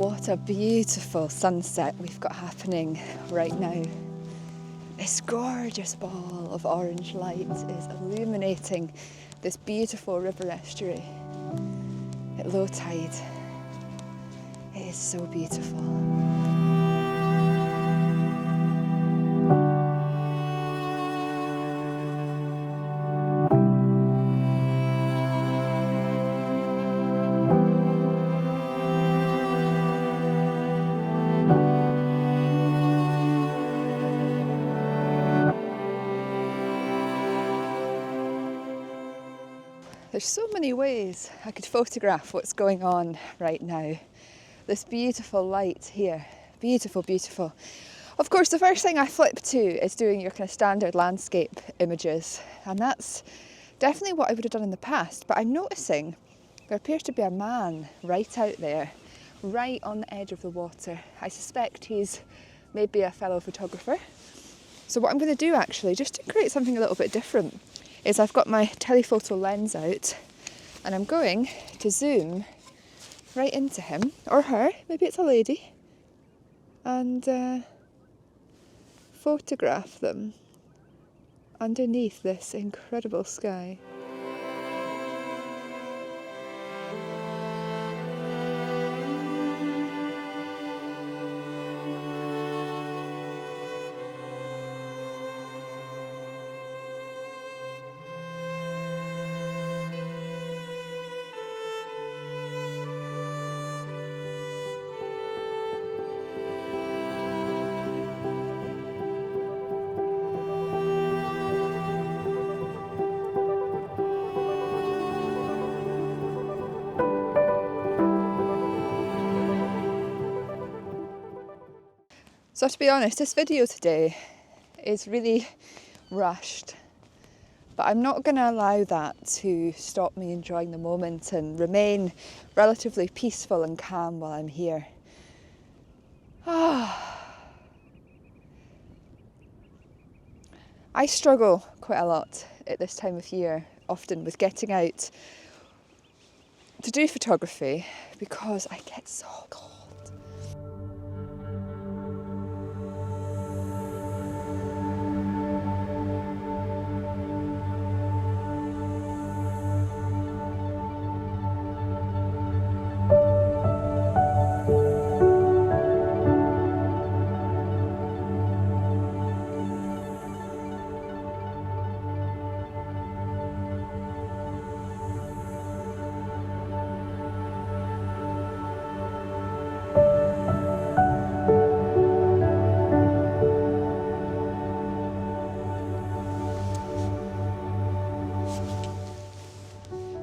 What a beautiful sunset we've got happening right now. This gorgeous ball of orange light is illuminating this beautiful river estuary at low tide. It is so beautiful. There's so many ways I could photograph what's going on right now. This beautiful light here, beautiful, beautiful. Of course, the first thing I flip to is doing your kind of standard landscape images, and that's definitely what I would have done in the past, but I'm noticing there appears to be a man right out there, right on the edge of the water. I suspect he's maybe a fellow photographer. So what I'm going to do actually, just to create something a little bit different, is I've got my telephoto lens out and I'm going to zoom right into him, or her, maybe it's a lady, and photograph them underneath this incredible sky. So to be honest, this video today is really rushed, but I'm not going to allow that to stop me enjoying the moment and remain relatively peaceful and calm while I'm here. I struggle quite a lot at this time of year, often with getting out to do photography because I get so cold.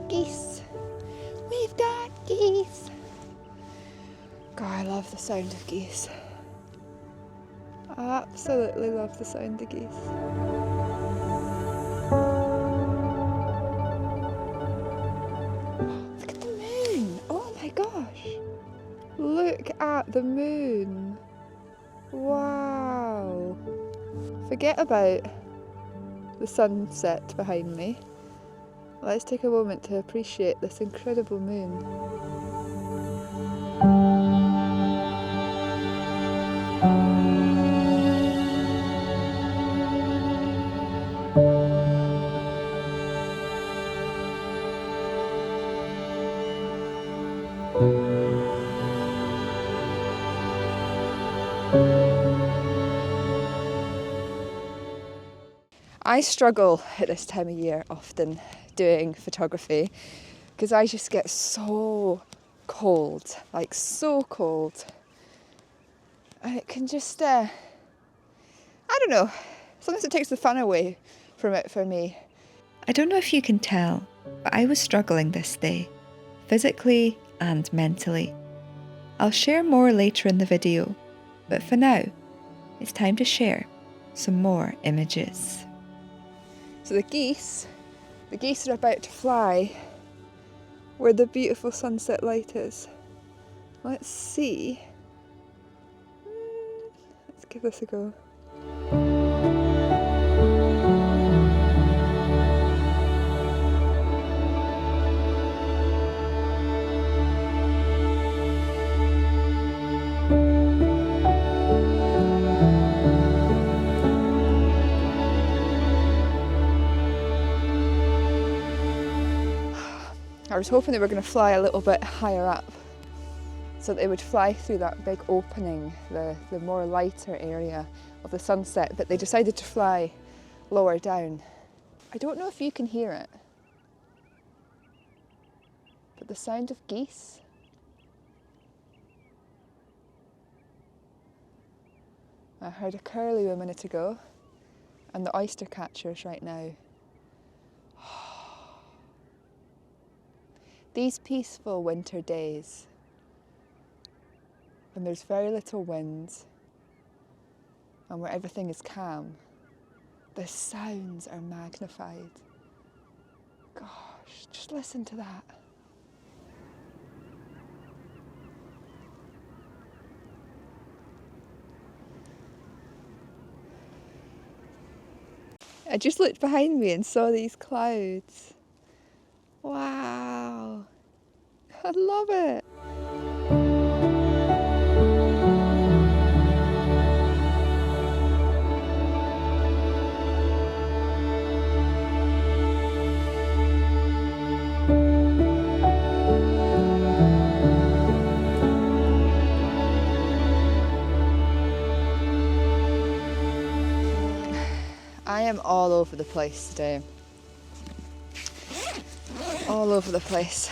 Geese. We've got geese. God, I love the sound of geese. I absolutely love the sound of geese. Look at the moon. Oh my gosh. Look at the moon. Wow. Forget about the sunset behind me. Let's take a moment to appreciate this incredible moon. I struggle at this time of year often doing photography because I just get so cold, like so cold. And it can just, I don't know, sometimes it takes the fun away from it for me. I don't know if you can tell, but I was struggling this day, physically and mentally. I'll share more later in the video, but for now, it's time to share some more images. So the geese are about to fly where the beautiful sunset light is. Let's see. Let's give this a go. I was hoping they were going to fly a little bit higher up, so that they would fly through that big opening, the more lighter area of the sunset, but they decided to fly lower down. I don't know if you can hear it, but the sound of geese. I heard a curlew a minute ago, and the oyster catchers right now. These peaceful winter days, when there's very little wind and where everything is calm, the sounds are magnified. Gosh, just listen to that. I just looked behind me and saw these clouds. Wow, I love it. I am all over the place today. All over the place.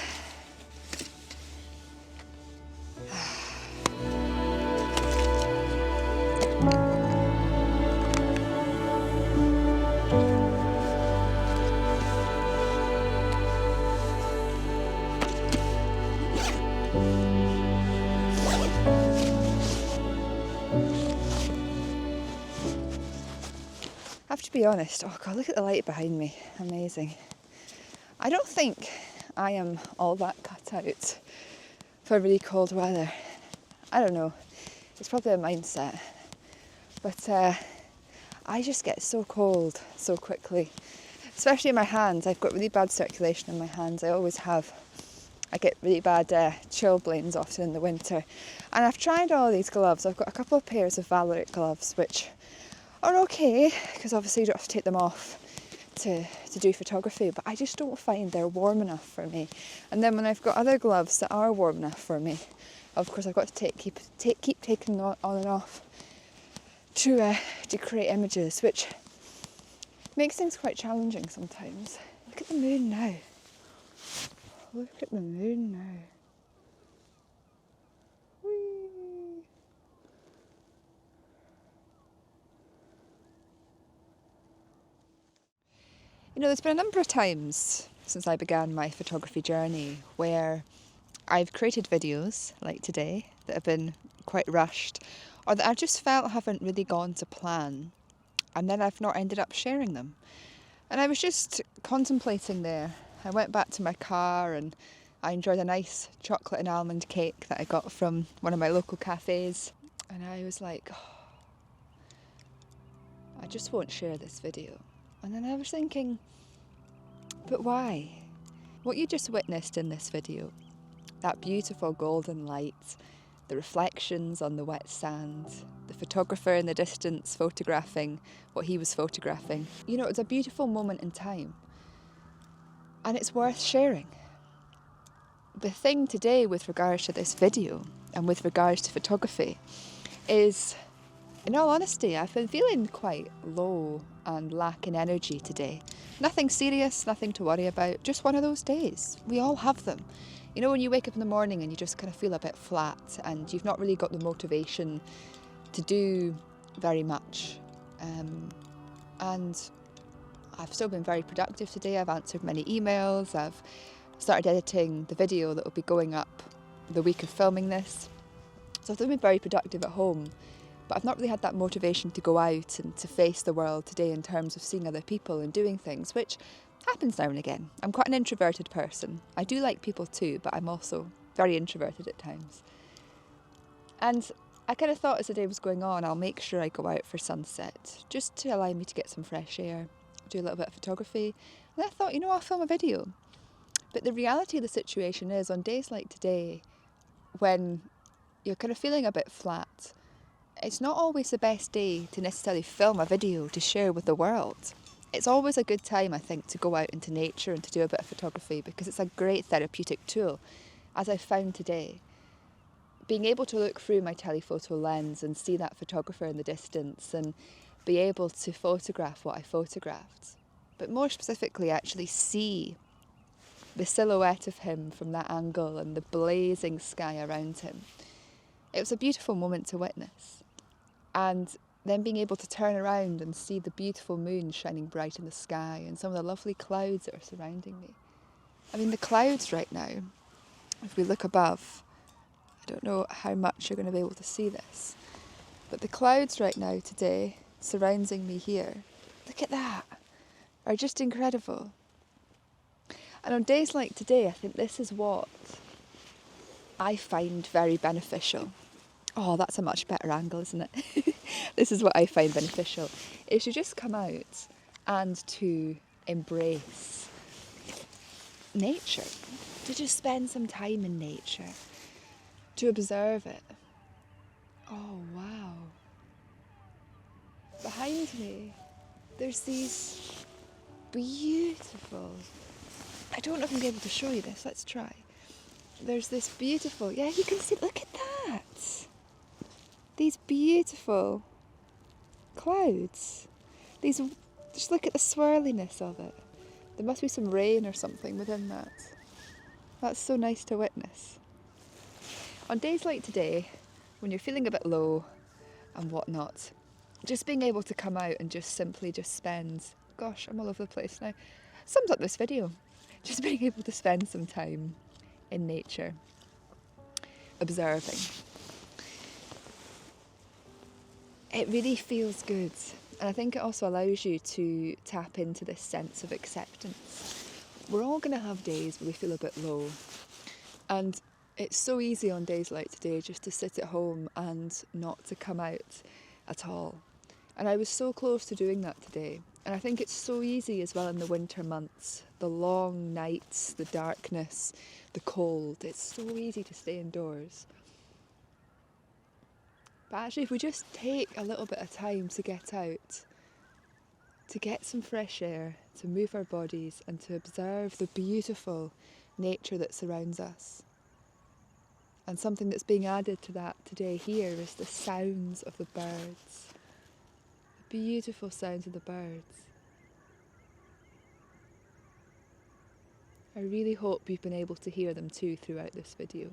I have to be honest, oh God, look at the light behind me, amazing. I don't think I am all that cut out for really cold weather. I don't know, it's probably a mindset, but I just get so cold so quickly, especially in my hands. I've got really bad circulation in my hands, I always have. I get really bad chilblains often in the winter, and I've tried all these gloves. I've got a couple of pairs of Valeric gloves which are okay, because obviously you don't have to take them off to do photography, but I just don't find they're warm enough for me. And then when I've got other gloves that are warm enough for me, of course I've got to keep taking them on and off to create images, which makes things quite challenging sometimes. Look at the moon now. Look at the moon now. Whee! You know, there's been a number of times since I began my photography journey where I've created videos like today that have been quite rushed, or that I just felt haven't really gone to plan, and then I've not ended up sharing them. And I was just contemplating there. I went back to my car and I enjoyed a nice chocolate and almond cake that I got from one of my local cafes, and I was like, oh, I just won't share this video. And then I was thinking, but why? What you just witnessed in this video, that beautiful golden light, the reflections on the wet sand, the photographer in the distance photographing what he was photographing. You know, it's a beautiful moment in time, and it's worth sharing. The thing today with regards to this video and with regards to photography is, in all honesty, I've been feeling quite low and lacking energy today. Nothing serious, nothing to worry about, just one of those days. We all have them. You know, when you wake up in the morning and you just kind of feel a bit flat and you've not really got the motivation to do very much. And I've still been very productive today. I've answered many emails. I've started editing the video that will be going up the week of filming this. So I've been very productive at home. But I've not really had that motivation to go out and to face the world today in terms of seeing other people and doing things, which happens now and again. I'm quite an introverted person. I do like people too, but I'm also very introverted at times. And I kind of thought as the day was going on, I'll make sure I go out for sunset, just to allow me to get some fresh air, do a little bit of photography. And I thought, you know, I'll film a video. But the reality of the situation is, on days like today, when you're kind of feeling a bit flat, it's not always the best day to necessarily film a video to share with the world. It's always a good time, I think, to go out into nature and to do a bit of photography because it's a great therapeutic tool, as I found today. Being able to look through my telephoto lens and see that photographer in the distance and be able to photograph what I photographed, but more specifically actually see the silhouette of him from that angle and the blazing sky around him. It was a beautiful moment to witness. And then being able to turn around and see the beautiful moon shining bright in the sky and some of the lovely clouds that are surrounding me. I mean, the clouds right now, if we look above, I don't know how much you're going to be able to see this, but the clouds right now today surrounding me here, look at that, are just incredible. And on days like today, I think this is what I find very beneficial. Oh, that's a much better angle, isn't it? This is what I find beneficial, is to just come out and to embrace nature, to just spend some time in nature, to observe it. Oh, wow. Behind me, there's these beautiful, I don't know if I'm going to be able to show you this, let's try. There's this beautiful, yeah, you can see, look at that. These beautiful clouds. These, just look at the swirliness of it. There must be some rain or something within that. That's so nice to witness. On days like today, when you're feeling a bit low and whatnot, just being able to come out and just simply just spend, gosh, I'm all over the place now, sums up this video. Just being able to spend some time in nature, observing. It really feels good. And I think it also allows you to tap into this sense of acceptance. We're all going to have days where we feel a bit low. And it's so easy on days like today just to sit at home and not to come out at all. And I was so close to doing that today. And I think it's so easy as well in the winter months, the long nights, the darkness, the cold. It's so easy to stay indoors. But actually, if we just take a little bit of time to get out, to get some fresh air, to move our bodies and to observe the beautiful nature that surrounds us. And something that's being added to that today here is the sounds of the birds. The beautiful sounds of the birds. I really hope you've been able to hear them too throughout this video.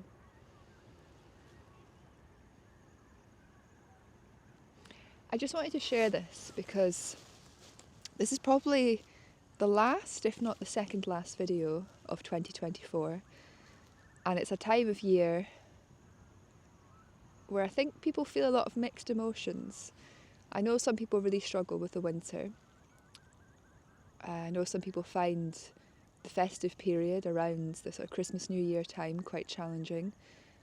I just wanted to share this because this is probably the last, if not the second last video of 2024. And it's a time of year where I think people feel a lot of mixed emotions. I know some people really struggle with the winter. I know some people find the festive period around the sort of Christmas, New Year time quite challenging.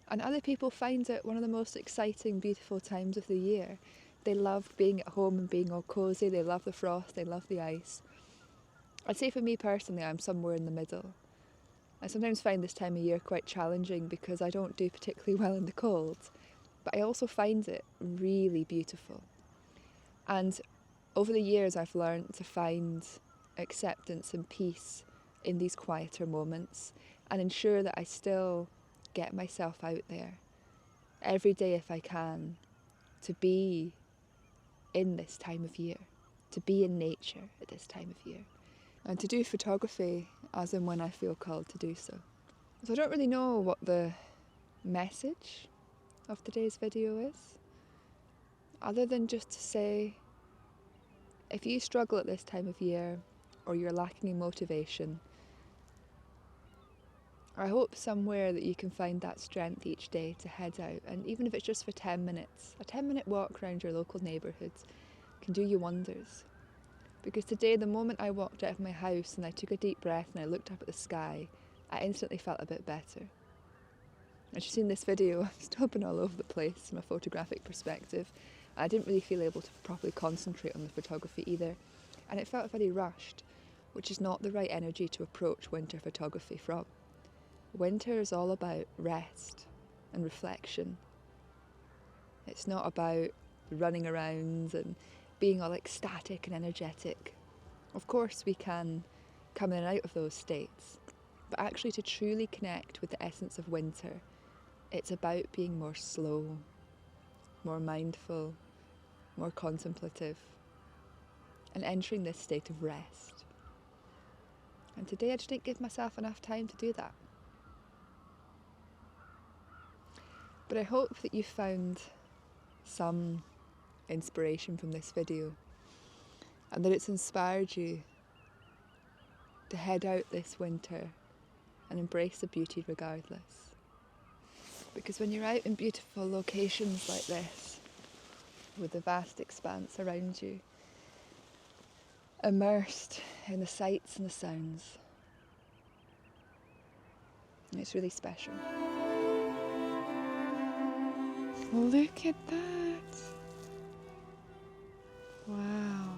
And other people find it one of the most exciting, beautiful times of the year. They love being at home and being all cosy, they love the frost, they love the ice. I'd say for me personally, I'm somewhere in the middle. I sometimes find this time of year quite challenging because I don't do particularly well in the cold, but I also find it really beautiful. And over the years I've learned to find acceptance and peace in these quieter moments and ensure that I still get myself out there every day if I can to be in this time of year, to be in nature at this time of year, and to do photography as and when I feel called to do so. So I don't really know what the message of today's video is, other than just to say, if you struggle at this time of year or you're lacking in motivation, I hope somewhere that you can find that strength each day to head out, and even if it's just for 10 minutes, a 10-minute walk around your local neighbourhood can do you wonders. Because today, the moment I walked out of my house and I took a deep breath and I looked up at the sky, I instantly felt a bit better. As you've seen this video, I've still been all over the place from a photographic perspective. I didn't really feel able to properly concentrate on the photography either, and it felt very rushed, which is not the right energy to approach winter photography from. Winter is all about rest and reflection. It's not about running around and being all ecstatic and energetic. Of course, we can come in and out of those states, but actually, to truly connect with the essence of winter, it's about being more slow, more mindful, more contemplative, and entering this state of rest. And today I just didn't give myself enough time to do that. But I hope that you found some inspiration from this video and that it's inspired you to head out this winter and embrace the beauty regardless. Because when you're out in beautiful locations like this, with the vast expanse around you, immersed in the sights and the sounds, it's really special. Look at that! Wow.